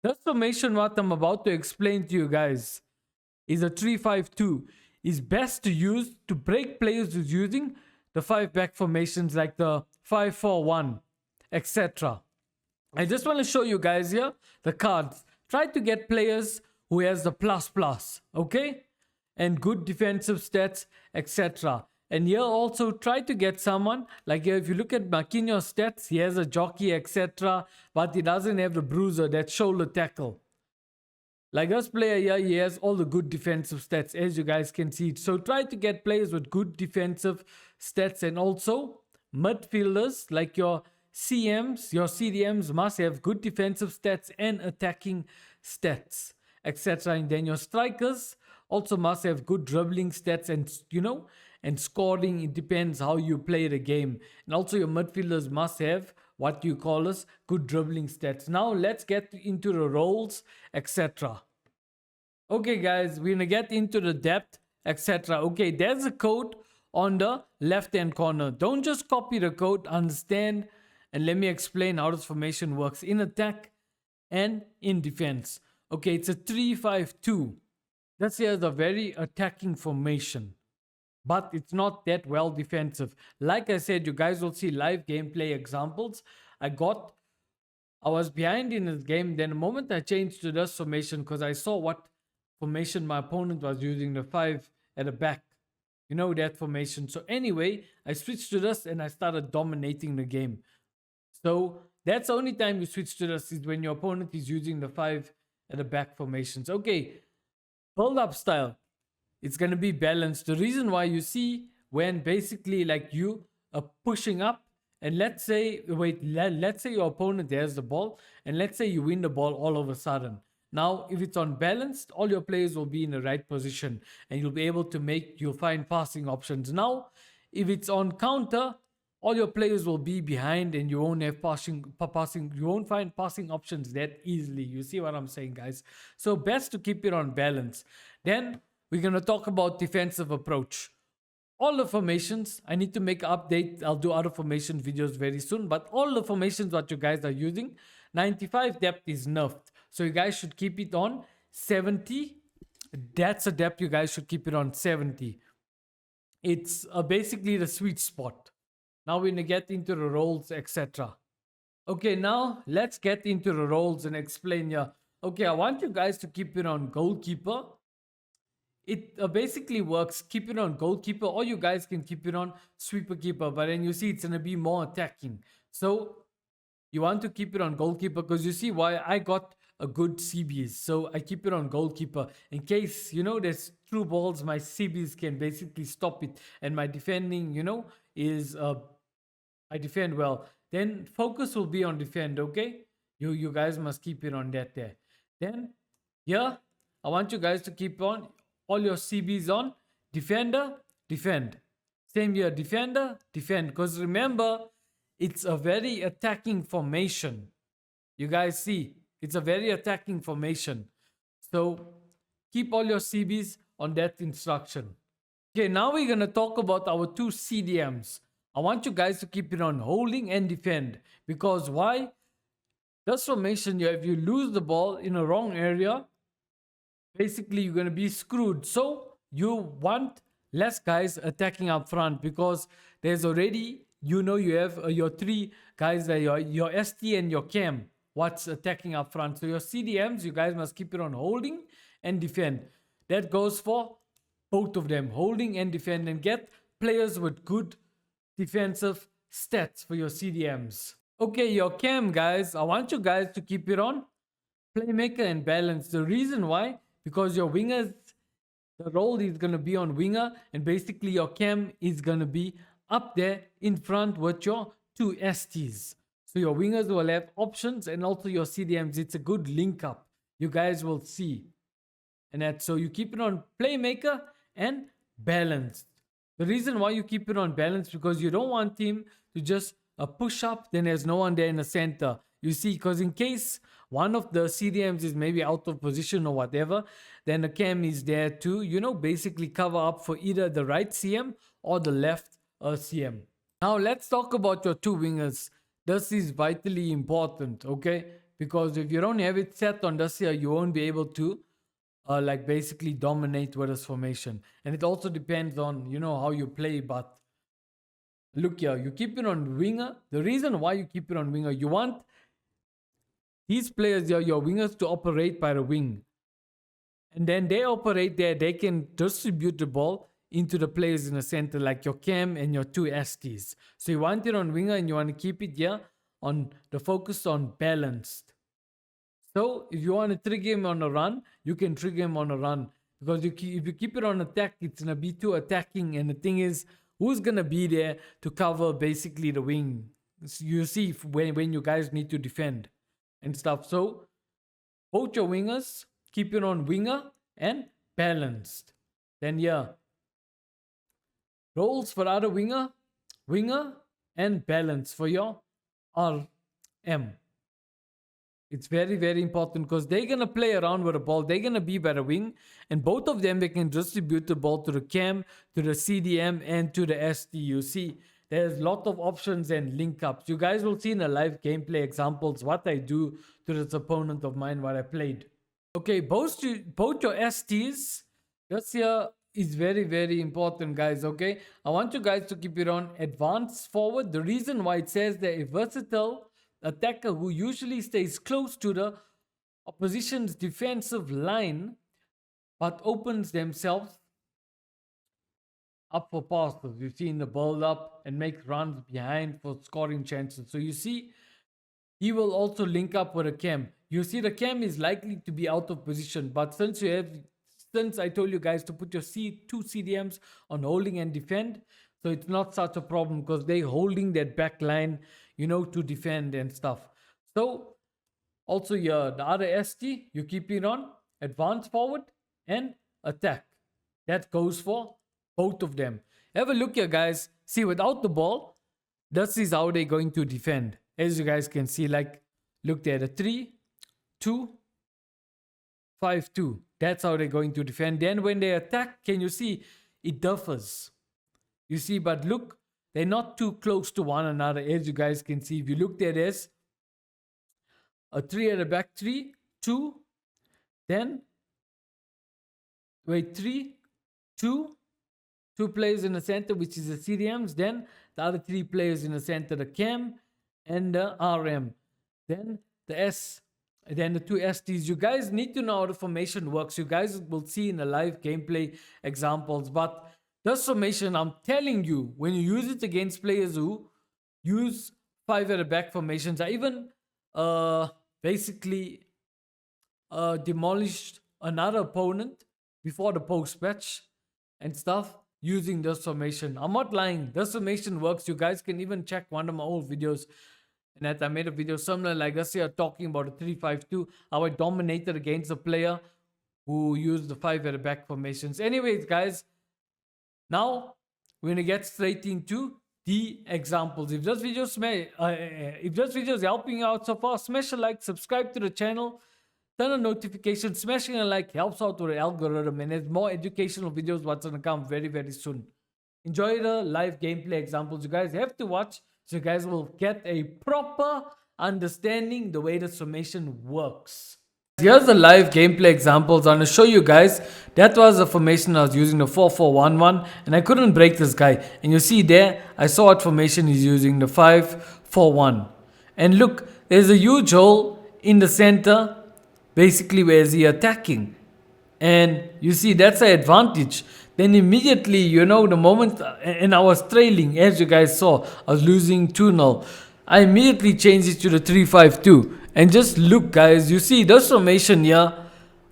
This formation what I'm about to explain to you guys is a 3-5-2. Is best to use to break players who's using the 5 back formations like the 5-4-1, etc. I just want to show you guys here the cards. Try to get players who has the plus plus, okay? And good defensive stats, etc. And here also try to get someone like here, if you look at Marquinhos stats, he has a jockey, etc. But he doesn't have the bruiser, that shoulder tackle. Like this player here, he has all the good defensive stats, as you guys can see. So try to get players with good defensive stats, and also midfielders like your CMs, your CDMs must have good defensive stats and attacking stats, etc. And then your strikers also must have good dribbling stats and and scoring. It depends how you play the game. And also your midfielders must have what you call as good dribbling stats. Now let's get into the roles, etc. Okay guys, we're gonna get into the depth, etc. Okay, there's a code on the left hand corner. Don't just copy the code, understand, and let me explain how this formation works in attack and in defense. Okay, it's a 3-5-2. That's here is a very attacking formation, but it's not that well defensive. Like I said, you guys will see live gameplay examples. I was behind in this game. Then the moment I changed to this formation, because I saw what formation my opponent was using, the 5 at the back. You know that formation. So anyway, I switched to this and I started dominating the game. So that's the only time you switch to this, is when your opponent is using the 5 at the back formations. Okay, build up style. It's going to be balanced. The reason why you see when basically like you are pushing up, and let's say your opponent has the ball, and let's say you win the ball all of a sudden. Now, if it's unbalanced, all your players will be in the right position and you'll be able to you'll find passing options. Now, if it's on counter, all your players will be behind and you won't have you won't find passing options that easily. You see what I'm saying, guys? So best to keep it on balance. Then we're going to talk about defensive approach. All the formations, I need to make an update. I'll do other formation videos very soon, but all the formations that you guys are using, 95 depth is nerfed. So you guys should keep it on 70. That's a depth you guys should keep it on 70. It's basically the sweet spot. Now we're going to get into the roles, etc. Okay, now let's get into the roles and explain here. Okay, I want you guys to keep it on goalkeeper. It basically works. Keep it on goalkeeper, or you guys can keep it on sweeper keeper, but then you see it's going to be more attacking. So you want to keep it on goalkeeper because you see why I got a good CBs. So I keep it on goalkeeper in case, there's through balls, my CBs can basically stop it. And my defending, is I defend well. Then focus will be on defend, okay? You guys must keep it on that there. Then here, I want you guys to keep on all your CBs on defender, defend. Same here, defender, defend. Because remember, it's a very attacking formation. You guys see, it's a very attacking formation. So keep all your CBs on that instruction. Okay, now we're going to talk about our two CDMs. I want you guys to keep it on holding and defend. Because why? This formation, if you lose the ball in a wrong area, basically you're going to be screwed. So you want less guys attacking up front, because there's already, you have your 3 guys there, your ST and your cam, what's attacking up front. So your CDMs, you guys must keep it on holding and defend. That goes for both of them, holding and defend, and get players with good defensive stats for your CDMs. Okay, your cam, guys, I want you guys to keep it on playmaker and balance. The reason why, because your wingers, the role is going to be on winger, and basically your cam is going to be up there in front with your 2 STs. So your wingers will have options, and also your CDMs. It's a good link up. You guys will see. And that's so you keep it on playmaker and balanced. The reason why you keep it on balance, because you don't want him to just push up, then there's no one there in the center. You see, because in case one of the CDMs is maybe out of position or whatever, then the cam is there to, basically cover up for either the right CM or the left CM. Now let's talk about your 2 wingers. This is vitally important, okay? because if you don't have it set on this here, you won't be able to like basically dominate with this formation. And it also depends on, you know, how you play. But look here, you keep it on winger. The reason why you keep it on winger, you want these players here, your wingers, to operate by the wing. And then they operate there, they can distribute the ball into the players in the center, like your cam and your two STs. So you want it on winger and you want to keep it here on the focus on balanced. So if you want to trigger him on a run, you can trigger him on a run. Because if you keep it on attack, it's going to be too attacking. And the thing is, who's going to be there to cover basically the wing? So you see when you guys need to defend and stuff. So both your wingers, keep it on winger and balanced. Then yeah, roles for other winger and balance for your RM. It's very, very important because they're going to play around with the ball. They're going to be by the wing. And both of them, they can distribute the ball to the cam, to the CDM, and to the ST. You see, there's a lot of options and link ups. You guys will see in the live gameplay examples what I do to this opponent of mine, what I played. Okay, both your STs, this here is very, very important, guys, okay? I want you guys to keep it on advanced forward. The reason why it says that a versatile attacker who usually stays close to the opposition's defensive line but opens themselves up for passes. You see in the build up and make runs behind for scoring chances. So you see, he will also link up with a cam. You see the cam is likely to be out of position, but since I told you guys to put your two CDMs on holding and defend, so it's not such a problem because they're holding that back line, you know, to defend and stuff. So also here, the other ST, you keep it on advance forward and attack. That goes for both of them. Have a look here, guys. See, without the ball, this is how they're going to defend. As you guys can see, like, look there, the 3, 2, 5, 2. That's how they're going to defend. Then when they attack, can you see, it differs. You see, but look, they're not too close to one another, as you guys can see. If you look there, there's a 3 at the back, 3, 2, then, wait, 3, 2, 2 players in the center, which is the CDMs, then the other 3 players in the center, the cam and the RM, then the S, and then the 2 STs. You guys need to know how the formation works. You guys will see in the live gameplay examples, but this formation, I'm telling you, when you use it against players who use 5 at the back formations, I even basically demolished another opponent before the post match and stuff using this formation. I'm not lying. This formation works. You guys can even check one of my old videos. And that I made a video similar like this here talking about a 3-5-2, how I dominated against a player who used the 5 at the back formations. Anyways, guys, now we're gonna get straight into the examples. If this video is helping you out so far, smash a like, subscribe to the channel, turn on notifications. Smashing a like helps out with the algorithm, and there's more educational videos what's gonna come very, very soon. Enjoy the live gameplay examples. You guys have to watch so you guys will get a proper understanding the way the formation works. Here's the live gameplay examples. I'm going to show you guys. That was the formation I was using, the 4-4-1-1, and I couldn't break this guy. And you see there, I saw what formation he's using, the 5-4-1. And look, there's a huge hole in the center, basically where is he attacking. And you see, that's the advantage. Then immediately, you know, the moment, and I was trailing, as you guys saw, I was losing 2-0. I immediately changed it to the 3-5-2. And just look, guys, you see this formation here,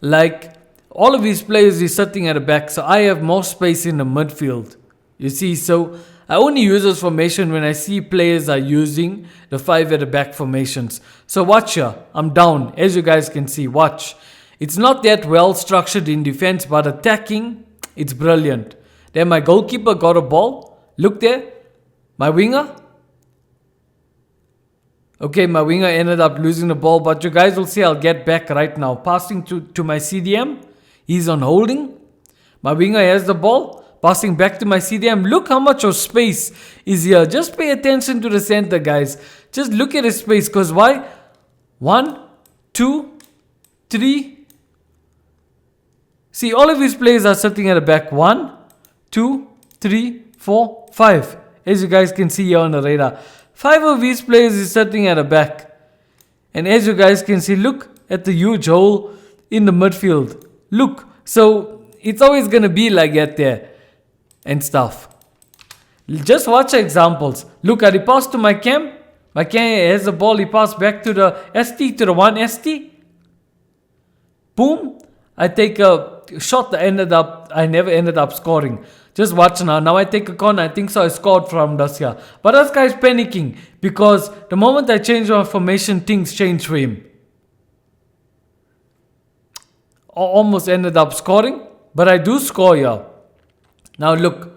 like all of these players is sitting at the back, so I have more space in the midfield. You see, so I only use this formation when I see players are using the 5 at the back formations. So watch here, I'm down, as you guys can see, watch. It's not that well structured in defense, but attacking, it's brilliant. Then my goalkeeper got a ball. Look there. My winger. Okay, my winger ended up losing the ball, but you guys will see I'll get back right now. Passing to my CDM. He's on holding. My winger has the ball. Passing back to my CDM. Look how much of space is here. Just pay attention to the center, guys. Just look at his space. Because why? 1, 2, 3. See, all of these players are sitting at the back. 1, 2, 3, 4, 5. As you guys can see here on the radar. 5 of these players is sitting at the back. And as you guys can see, look at the huge hole in the midfield. Look. So, it's always going to be like that there. And stuff. Just watch the examples. Look, I pass to my cam. My cam has the ball. He passed back to the ST, to the 1 ST. Boom. I take a shot that I never ended up scoring. Just watch now. Now I take a corner. I think so I scored from this here. But this guy's panicking. Because the moment I change my formation, things change for him. Almost ended up scoring. But I do score here. Now look.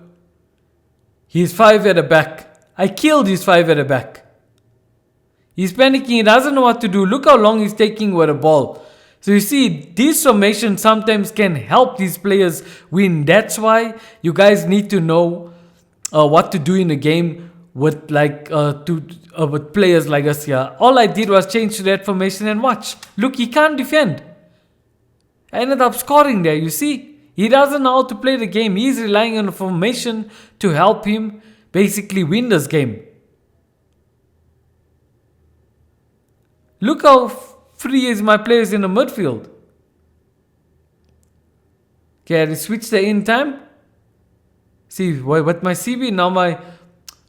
He's 5 at the back. I killed his 5 at the back. He's panicking. He doesn't know what to do. Look how long he's taking with the ball. So you see, these formations sometimes can help these players win. That's why you guys need to know what to do in the game with with players like us here. All I did was change to that formation and watch. Look, he can't defend. I ended up scoring there, you see. He doesn't know how to play the game. He's relying on a formation to help him basically win this game. Look how free is my players in the midfield. Okay, I switch the in time. See, with my CB, now my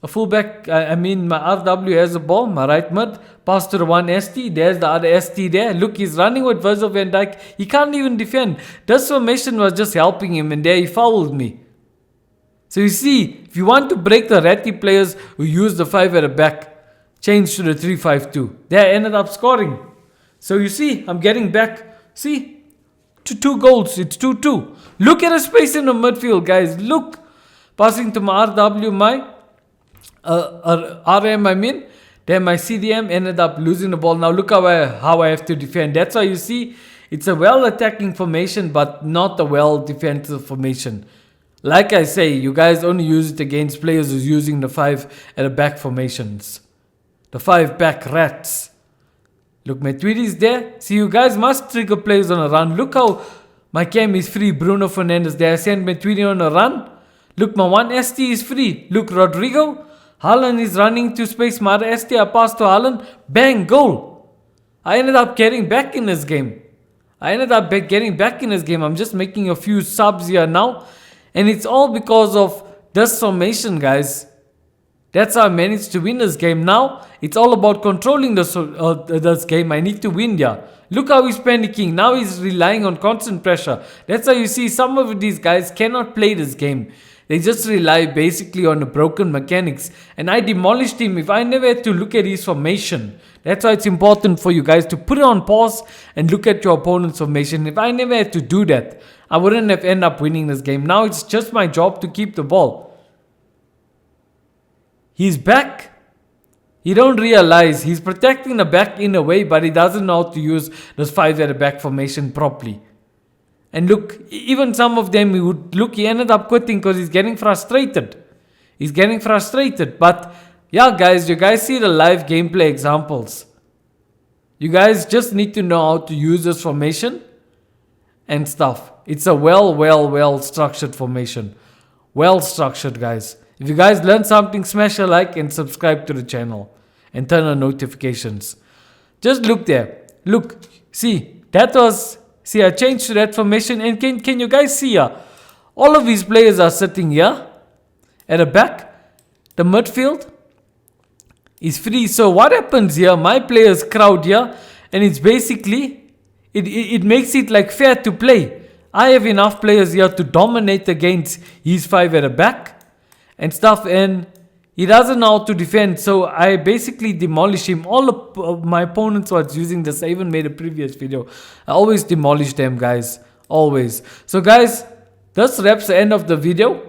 fullback, my RW has the ball, my right mid, pass to the 1 ST, there's the other ST there. Look, he's running with Virgil van Dijk. He can't even defend. This formation was just helping him, and there he fouled me. So you see, if you want to break the ratty players who use the 5 at the back, change to the 3-5-2. There I ended up scoring. So you see, I'm getting back, see, to 2 goals. It's 2-2. Look at the space in the midfield, guys. Look. Passing to my RW, my RM, then my CDM ended up losing the ball. Now look how I have to defend. That's why you see, it's a well-attacking formation, but not a well-defensive formation. Like I say, you guys only use it against players who's using the 5 at the back formations. The 5 back rats. Look, my tweet is there. See, you guys must trigger players on a run. Look how my cam is free. Bruno Fernandes there. I sent my tweet on a run. Look, my 1 ST is free. Look, Rodrigo. Haaland is running to space. My other ST, I pass to Haaland. Bang, goal. I ended up getting back in this game. I'm just making a few subs here now. And it's all because of this formation, guys. That's how I managed to win this game. Now, it's all about controlling this game. I need to win here. Look how he's panicking. Now he's relying on constant pressure. That's how you see some of these guys cannot play this game. They just rely basically on the broken mechanics. And I demolished him if I never had to look at his formation. That's why it's important for you guys to put it on pause and look at your opponent's formation. If I never had to do that, I wouldn't have ended up winning this game. Now it's just my job to keep the ball. He's back. He don't realize he's protecting the back in a way, but he doesn't know how to use this 5 at the back formation properly. And look, even some of them, he ended up quitting because he's getting frustrated. But yeah, guys, you guys see the live gameplay examples. You guys just need to know how to use this formation and stuff. It's a well structured formation. Well structured, guys. If you guys learned something, smash a like and subscribe to the channel. And turn on notifications. Just look there. Look. See. I changed to that formation. And can you guys see here? All of these players are sitting here. At the back. The midfield is free. So what happens here? My players crowd here. And it's basically, it makes it like fair to play. I have enough players here to dominate against his 5 at the back. And stuff, and he doesn't know how to defend, so I basically demolish him. All of my opponents was using this. I even made a previous video. I always demolish them, guys. Always. So guys, this wraps the end of the video.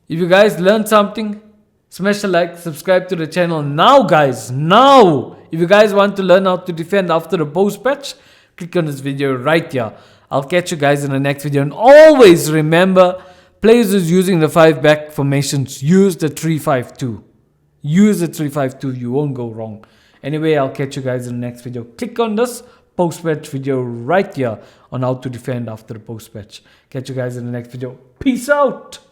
If you guys learned something, smash a like, subscribe to the channel now, guys. Now, if you guys want to learn how to defend after the post patch, click on this video right here. I'll catch you guys in the next video. And always remember, players who's using the 5 back formations, use the 3-5-2. Use the 3-5-2. You won't go wrong. Anyway, I'll catch you guys in the next video. Click on this post-match video right here on how to defend after the post-match. Catch you guys in the next video. Peace out.